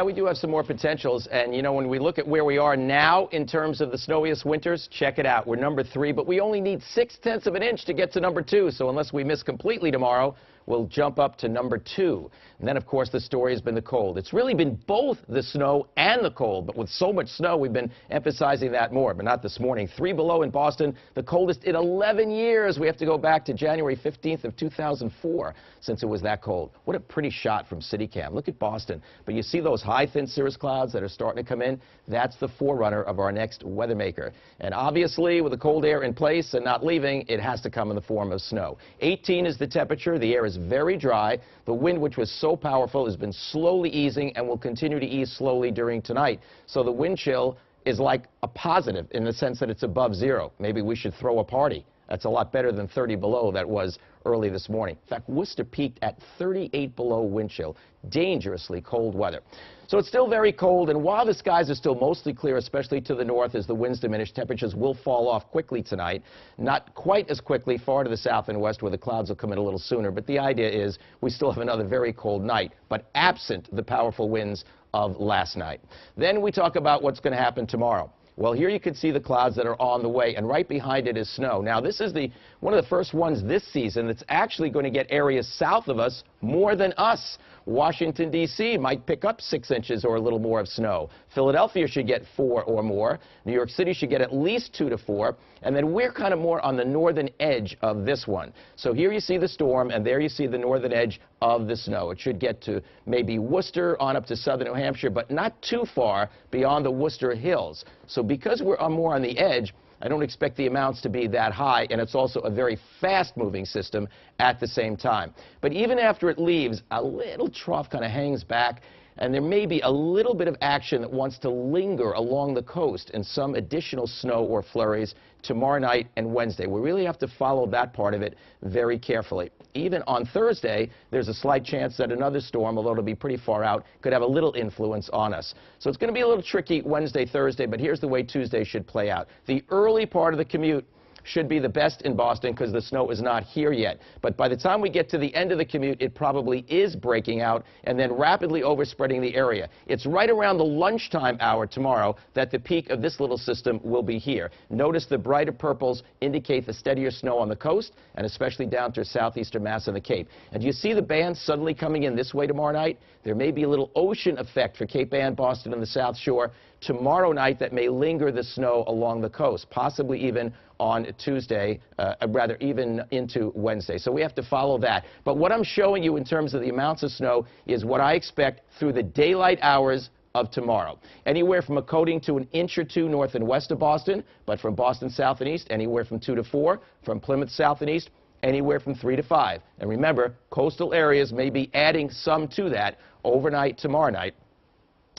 We do have some more potentials, and you know, when we look at where we are now in terms of the snowiest winters, check it out. We're number 3, but we only need 0.6 of an inch to get to number 2. So unless we miss completely tomorrow, we'll jump up to number 2. And then, of course, the story has been the cold. It's really been both the snow and the cold, but with so much snow, we've been emphasizing that more, but not this morning. 3 below in Boston, the coldest in 11 years. We have to go back to January 15th of 2004 since it was that cold. What a pretty shot from CityCam. Look at Boston. But you see those high, thin cirrus clouds that are starting to come in? That's the forerunner of our next weather maker. And obviously, with the cold air in place and not leaving, it has to come in the form of snow. 18 is the temperature. The air is very dry. The wind, which was so powerful, has been slowly easing and will continue to ease slowly during tonight. So the wind chill is like a positive in the sense that it's above 0. Maybe we should throw a party. That's a lot better than 30 below that was early this morning. In fact, Worcester peaked at 38 below wind chill. Dangerously cold weather. So it's still very cold, and while the skies are still mostly clear, especially to the north, as the winds diminish, temperatures will fall off quickly tonight. Not quite as quickly far to the south and west, where the clouds will come in a little sooner. But the idea is we still have another very cold night, but absent the powerful winds of last night. Then we talk about what's going to happen tomorrow. Well, here you can see the clouds that are on the way, and right behind it is snow. Now, this is one of the first ones this season that's actually going to get areas south of us more than us. Washington, D.C. might pick up 6 inches or a little more of snow. Philadelphia should get 4 or more. New York City should get at least 2 to 4. And then we're kind of more on the northern edge of this one. So here you see the storm, and there you see the northern edge of the snow. It should get to maybe Worcester on up to southern New Hampshire, but not too far beyond the Worcester Hills. So because we're more on the edge, I don't expect the amounts to be that high, and it's also a very fast-moving system at the same time. But even after it leaves, a little trough kind of hangs back, and there may be a little bit of action that wants to linger along the coast and some additional snow or flurries tomorrow night and Wednesday. We really have to follow that part of it very carefully. Even on Thursday, there's a slight chance that another storm, although it'll be pretty far out, could have a little influence on us. So it's going to be a little tricky Wednesday, Thursday, but here's the way Tuesday should play out. The early part of the commute should be the best in Boston because the snow is not here yet. But by the time we get to the end of the commute, it probably is breaking out and then rapidly overspreading the area. It's right around the lunchtime hour tomorrow that the peak of this little system will be here. Notice the brighter purples indicate the steadier snow on the coast and especially down to southeastern Mass and the Cape. And do you see the bands suddenly coming in this way tomorrow night? There may be a little ocean effect for Cape Ann, Boston, and the South Shore tomorrow night that may linger the snow along the coast, possibly even on Tuesday, rather even into Wednesday. So we have to follow that. But what I'm showing you in terms of the amounts of snow is what I expect through the daylight hours of tomorrow. Anywhere from a coating to 1 inch or 2 north and west of Boston, but from Boston south and east, anywhere from 2 to 4, from Plymouth south and east, anywhere from 3 to 5. And remember, coastal areas may be adding some to that overnight tomorrow night.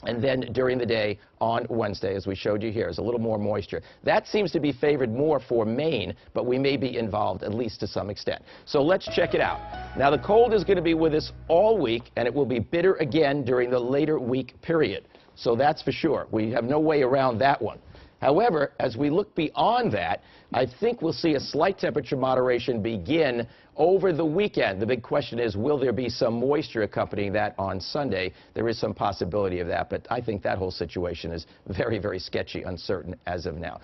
And then during the day on Wednesday, as we showed you here, is a little more moisture. That seems to be favored more for Maine, but we may be involved at least to some extent. So let's check it out. Now, the cold is going to be with us all week, and it will be bitter again during the later week period. So that's for sure. We have no way around that one. However, as we look beyond that, I think we'll see a slight temperature moderation begin over the weekend. The big question is, will there be some moisture accompanying that on Sunday? There is some possibility of that, but I think that whole situation is very, very sketchy, uncertain as of now.